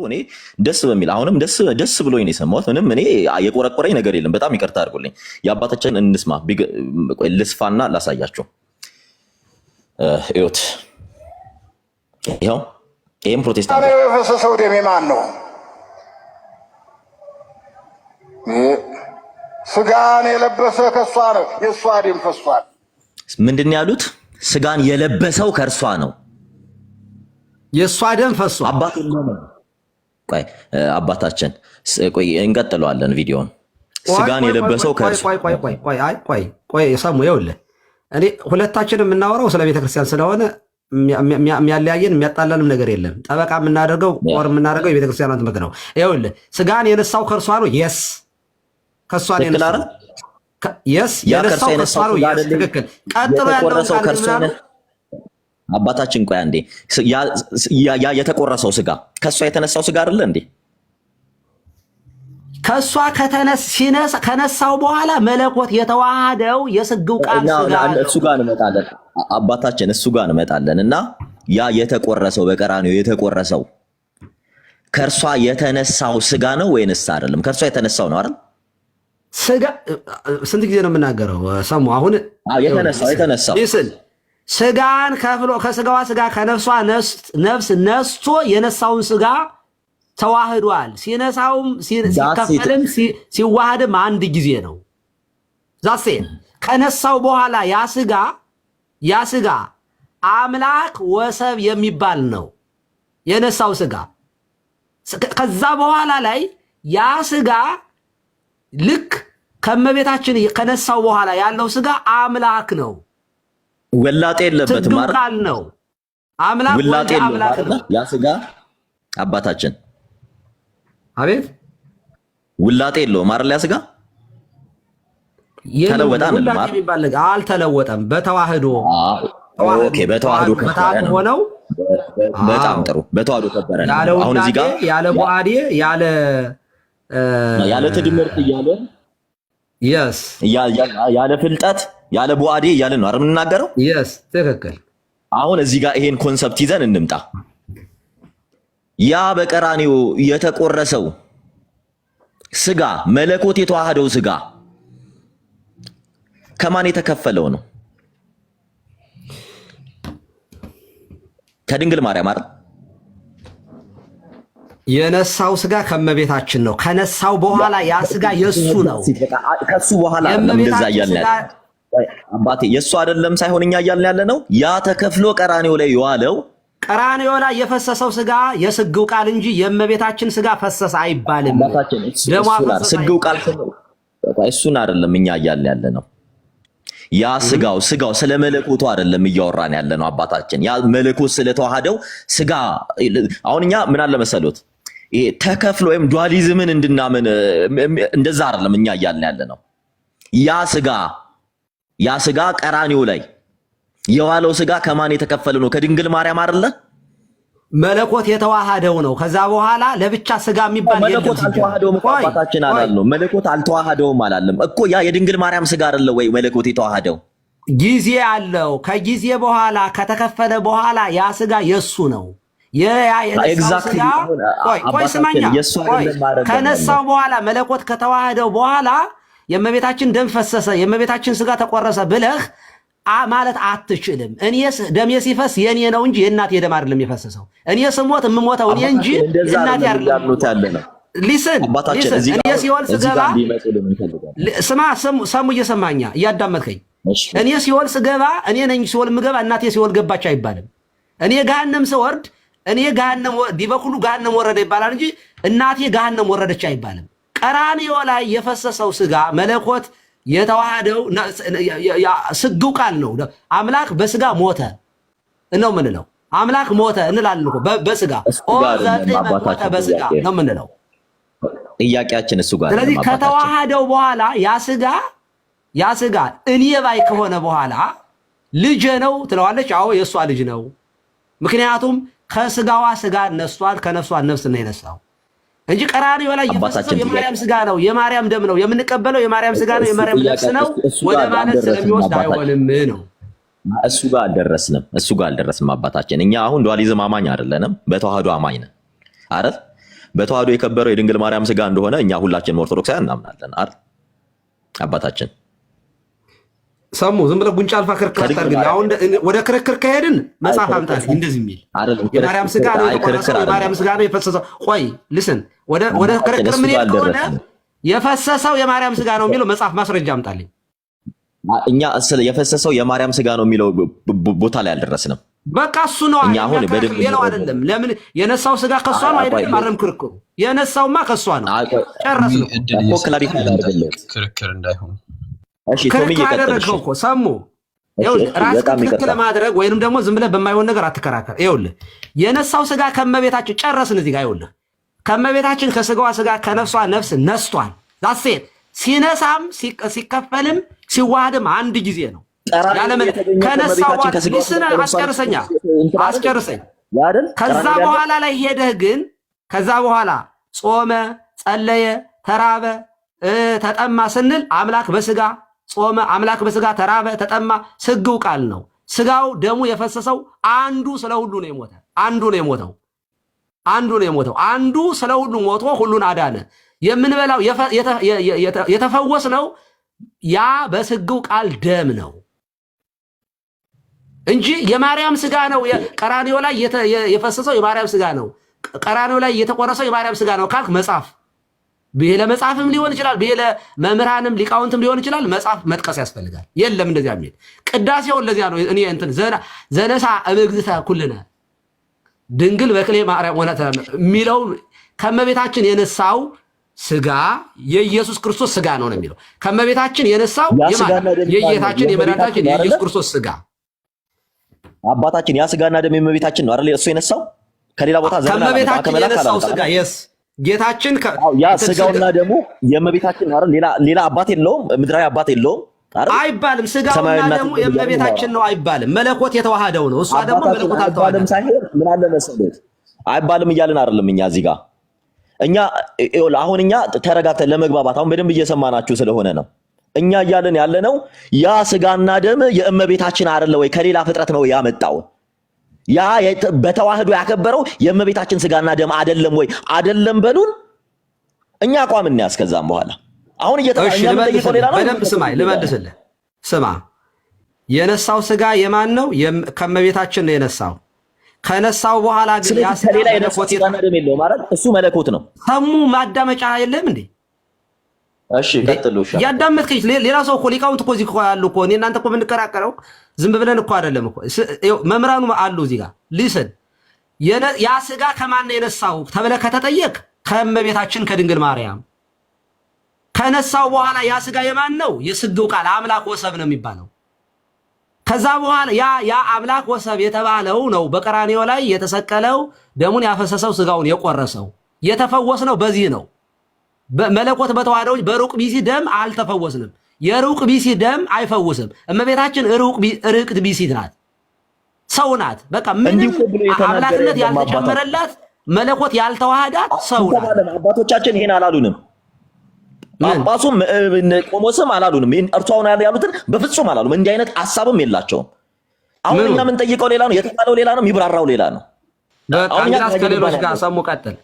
እኔ ደስ በሚል አሁንም ደስ ብሎኝ ነው የሰማሁት። ምንም እኔ የቆረቆረኝ ነገር የለም። በጣም ይቅርታ አድርጉልኝ። የአባታችንን እንስማ። ልስፋና ላሳያችሁ። እዩት። ይሄም ፕሮቴስታንት ነው። የፈሰሰው ደም የማን ነው? ስጋን የለበሰ ከሷ ነው። የሷ ደም ፈሷል። ምንድን ያሉት? ስጋን የለበሰው ከእርሷ ነው። የሷ ደም ፈሷል። አባታችን ቆይ እንቀጥለዋለን ቪዲዮውን። ስጋን የለበሰው ከእርሷ ቆይ ሰሙ ይኸውልህ፣ እኔ ሁለታችንም የምናወራው ስለ ቤተክርስቲያን ስለሆነ የሚያለያየን የሚያጣላንም ነገር የለም። ጠበቃ የምናደርገው ቆር የምናደርገው የቤተክርስቲያን ትምህርት ነው። ይኸውልህ ስጋን የነሳው ከእርሷ ነው። የስ ከእሷ ነው የነሳው። የስ የነሳው ከእርሷ ነው። የስ ትክክል። ቀጥሎ ያለው ቃል አባታችን ቆይ አንዴ፣ ያ የተቆረሰው ስጋ ከሷ የተነሳው ስጋ አይደለ እንዴ? ከሷ ከነሳው በኋላ መለኮት የተዋሃደው የስግው ቃል ስጋ ነው። እሱ ጋር እንመጣለን አባታችን፣ እሱ ጋር እንመጣለን። እና ያ የተቆረሰው በቀራንዮ የተቆረሰው ከርሷ የተነሳው ስጋ ነው ወይንስ አይደለም? ከርሷ የተነሳው ነው አይደል? ስጋ ስንት ጊዜ ነው የምናገረው? ሰሙ አሁን የተነሳው ስጋን ከፍሎ ከስጋዋ ስጋ ከነፍሷ ነፍስ ነስቶ የነሳውን ስጋ ተዋህዷል። ሲነሳውም ሲከፈልም ሲዋሃድም አንድ ጊዜ ነው። ዛሴ ከነሳው በኋላ ያ ስጋ አምላክ ወሰብ የሚባል ነው የነሳው ስጋ። ከዛ በኋላ ላይ ያ ስጋ ልክ ከመቤታችን ከነሳው በኋላ ያለው ስጋ አምላክ ነው። ወላጤ የለበትም ማለት ቃል ነው። አምላክ ወልድ አምላክ ነው ያ ስጋ አባታችን። አቤት ውላጤ የለውም አይደል? ያ ስጋ ተለወጠ ማለት አልተለወጠም። በተዋህዶ ኦኬ፣ በተዋህዶ ሆነው በጣም ጥሩ። በተዋህዶ ከበረ ነው። አሁን እዚህ ጋር ያለ ቡአዴ ያለ ትድምርት እያለ yes ያለ ፍልጠት ያለ ቡአዴ እያለ ነው አይደል የምንናገረው? yes ትክክል። አሁን እዚህ ጋር ይሄን ኮንሰፕት ይዘን እንምጣ። ያ በቀራንዮ የተቆረሰው ስጋ መለኮት የተዋሃደው ስጋ ከማን የተከፈለው ነው? ከድንግል ማርያም አይደል? የነሳው ስጋ ከመቤታችን ነው። ከነሳው በኋላ ያ ስጋ የሱ ነው። ከሱ በኋላ እንደዛ እያልን ያለ አባቴ የሱ አይደለም ሳይሆን እኛ እያልን ያለ ነው። ያ ተከፍሎ ቀራንዮ ላይ የዋለው ቀራንዮ ላይ የፈሰሰው ስጋ የስግው ቃል እንጂ የመቤታችን ስጋ ፈሰሰ አይባልም። ስግው ቃል እሱን አይደለም እኛ እያልን ያለ ነው። ያ ስጋው ስለ መለኮቱ አይደለም እያወራን ያለ ነው አባታችን። ያ መለኮት ስለተዋሃደው ስጋ አሁን እኛ ምን አለ መሰሎት ይሄ ተከፍሎ ወይም ዱአሊዝምን እንድናምን እንደዛ አይደለም እኛ እያልን ያለ ነው። ያ ስጋ ቀራንዮ ላይ የዋለው ስጋ ከማን የተከፈለ ነው? ከድንግል ማርያም አይደለ? መለኮት የተዋሃደው ነው። ከዛ በኋላ ለብቻ ስጋ የሚባል መለኮት አልተዋሃደውም አባታችን አላለም። መለኮት አልተዋሃደውም አላለም እኮ። ያ የድንግል ማርያም ስጋ አይደለ ወይ መለኮት የተዋሃደው? ጊዜ አለው። ከጊዜ በኋላ ከተከፈለ በኋላ ያ ስጋ የሱ ነው። ቆይ ስማኛ፣ ከነሳው በኋላ መለኮት ከተዋሃደው በኋላ የእመቤታችን ደም ፈሰሰ የእመቤታችን ስጋ ተቆረሰ ብለህ ማለት አትችልም። እኔ ደሜ ሲፈስ የኔ ነው እንጂ የእናቴ ደም አይደለም የፈሰሰው። እኔ ስሞት የምሞተው እኔ እንጂ እናቴ አይደለም። ሊስን እኔ ሲኦል ስገባ ሰሙ እየሰማኛ እያዳመጥከኝ፣ እኔ ሲኦል ስገባ እኔ ነኝ ሲኦል የምገባ እናቴ ሲኦል ገባች አይባልም። እኔ ገሃነም ስወርድ እኔ ገሃነም ዲበኩሉ ገሃነም ወረደ ይባላል እንጂ እናቴ ገሃነም ወረደች አይባልም። ቀራንዮ ላይ የፈሰሰው ስጋ መለኮት የተዋሃደው ስግው ቃል ነው። አምላክ በስጋ ሞተ ነው ምንለው። አምላክ ሞተ እንላለን እኮ በስጋ ሞተ በስጋ ነው ምንለው። ጥያቄያችን እሱ ጋር። ስለዚህ ከተዋሃደው በኋላ ያ ስጋ እኔ ባይ ከሆነ በኋላ ልጅ ነው ትለዋለች። አዎ የእሷ ልጅ ነው። ምክንያቱም ከስጋዋ ስጋ ነስቷል፣ ከነፍሷ ነፍስ ነው የነሳው እንጂ ቀራንዮ ላይ የፈሰሰው የማርያም ስጋ ነው፣ የማርያም ደም ነው የምንቀበለው። የማርያም ስጋ ነው፣ የማርያም ነፍስ ነው ወደ ማለት ስለሚወስድ አይሆንም ነው። እሱ ጋር አልደረስንም አባታችን። እኛ አሁን ዱአሊዝም አማኝ አይደለንም፣ በተዋህዶ አማኝ ነን አይደል? በተዋህዶ የከበረው የድንግል ማርያም ስጋ እንደሆነ እኛ ሁላችንም ኦርቶዶክሳውያን እናምናለን አይደል? አባታችን ሰሙ ዝም ብለህ ጉንጫ አልፋ ክርክር አታርግልኝ። አሁን ወደ ክርክር ከሄድን መጽሐፍ አምጣልኝ እንደዚህ የሚል የማርያም ስጋ ነው የቆረሰው፣ የማርያም ስጋ ነው የፈሰሰው። ቆይ ልስን ወደ ክርክር ምን ሄድ ከሆነ የፈሰሰው የማርያም ስጋ ነው የሚለው መጽሐፍ ማስረጃ አምጣልኝ። እኛ የፈሰሰው የማርያም ስጋ ነው የሚለው ቦታ ላይ አልደረስንም። በቃ እሱ ነው ሌላው አይደለም። ለምን የነሳው ስጋ ከሷ ነው አይደለም? ማረም ክርክሩ የነሳውማ ከሷ ነው። ጨረስ ነው እኮ ክላሪፋይ አድርገለት ክርክር እንዳይሆን። እሺ ቶሚ እየቀጠልከው እኮ ሰሙ ራስ ክርክር ለማድረግ ወይንም ደግሞ ዝም ብለህ በማይሆን ነገር አትከራከር። ይኸውልህ የነሳው ስጋ ከመቤታችን ጨረስን። እዚህ ጋር ይኸውልህ ከመቤታችን ከስጋዋ ስጋ ከነፍሷ ነፍስ ነስቷል። ዛሴት ሲነሳም ሲከፈልም ሲዋሃድም አንድ ጊዜ ነው። ከነሳው አስጨርሰኝ። ከዛ በኋላ ላይ ሄደህ ግን ከዛ በኋላ ጾመ፣ ጸለየ፣ ተራበ፣ ተጠማ ስንል አምላክ በስጋ ጾመ፣ አምላክ በስጋ ተራበ፣ ተጠማ ስግው ቃል ነው። ስጋው ደሙ የፈሰሰው አንዱ ስለ ሁሉ ነው የሞተ አንዱ ነው የሞተው አንዱ ስለ ሁሉ ሞቶ ሁሉን አዳነ። የምንበላው የተፈወስ ነው ያ በስግው ቃል ደም ነው እንጂ የማርያም ስጋ ነው። ቀራንዮ ላይ የፈሰሰው የማርያም ስጋ ነው። ቀራንዮ ላይ የተቆረሰው የማርያም ስጋ ነው ካልክ መጽሐፍ ብሄለ መጽሐፍም ሊሆን ይችላል፣ ብሄለ መምህራንም ሊቃውንትም ሊሆን ይችላል። መጽሐፍ መጥቀስ ያስፈልጋል። የለም እንደዚያ የሚል ቅዳሴውን ለዚያ ነው እኔ እንትን ዘነሳ እምግዝተ ኩልነ ድንግል በክሌ ማርያም ሆነ የሚለው ከመቤታችን የነሳው ስጋ የኢየሱስ ክርስቶስ ስጋ ነው የሚለው። ከመቤታችን የነሳው የጌታችን የመድኃኒታችን የኢየሱስ ክርስቶስ ስጋ አባታችን ያ ስጋና ደም የመቤታችን ነው አይደል? እሱ የነሳው ከሌላ ቦታ ዘመን ከመቤታችን የነሳው ስጋ ጌታችን ያ ስጋውና ደሙ የመቤታችን ነው አይደል? ሌላ አባት የለውም፣ ምድራዊ አባት የለውም አይባልም። ስጋውና ደሙ የመቤታችን ነው አይባልም። መለኮት የተዋሃደው ነው። እሷ ደግሞ መለኮት አልተዋሃደም ሳይሆን ምን አለ መሰለህ አይባልም እያልን አይደለም እኛ እዚህ ጋር አሁን እኛ ተረጋግተን ለመግባባት አሁን በደንብ እየሰማናችሁ ስለሆነ ነው። እኛ እያልን ያለነው ያ ስጋና ደም የእመቤታችን አይደለ ወይ? ከሌላ ፍጥረት ነው ያመጣው። ያ በተዋህዶ ያከበረው የእመቤታችን ስጋና ደም አይደለም ወይ? አይደለም በሉን። እኛ አቋም እንያዝ። ከዛም በኋላ አሁን እየተጠየቀው ሌላ ነው። በደንብ ስማኝ፣ ልመልስልህ። ስማ፣ የነሳው ስጋ የማን ነው? ከእመቤታችን ነው የነሳው። ከነሳው በኋላ ግን ያ ከሌላ የነሳው ስጋና ደም የለውም ማለት እሱ መለኮት ነው። ሰሙ ማዳመጫ የለም እንዴ? እሺ ቀጥሉ። እሺ ያዳመጥከኝ ሌላ ሰው እኮ ሊቃውንት እኮ እዚህ እኮ ያሉ እኮ እኔ እናንተ እኮ የምንከራከረው ዝም ብለን እኮ አይደለም እኮ መምህራኑ አሉ እዚህ ጋር ሊስን ያ ስጋ ከማን ነው የነሳው ተብለህ ከተጠየቅ ከእመቤታችን ከድንግል ማርያም ከነሳው በኋላ ያ ስጋ የማን ነው? የስግው ቃል አምላክ ወሰብ ነው የሚባለው። ከዛ በኋላ ያ አምላክ ወሰብ የተባለው ነው በቀራንዮ ላይ የተሰቀለው ደሙን ያፈሰሰው ስጋውን የቆረሰው የተፈወስነው በዚህ ነው። መለኮት በተዋህደው በሩቅ ቢሲ ደም አልተፈወስንም። የሩቅ ቢሲ ደም አይፈውስም። እመቤታችን ሩቅ ቢሲ ናት፣ ሰው ናት። በቃ ምንም አምላክነት ያልተጨመረላት መለኮት ያልተዋሃዳት ሰው ናት። አባቶቻችን ይሄን አላሉንም። ጳጳሱም ቆሞስም አላሉንም። እርሷውን ያሉትን በፍጹም አላሉም። እንዲህ አይነት ሐሳብም የላቸውም። አሁን እኛ ምን ጠይቀው ሌላ ነው፣ የተባለው ሌላ ነው፣ የሚብራራው ሌላ ነው። በቃ ከሌሎች ጋር ሰሙ ቀጥል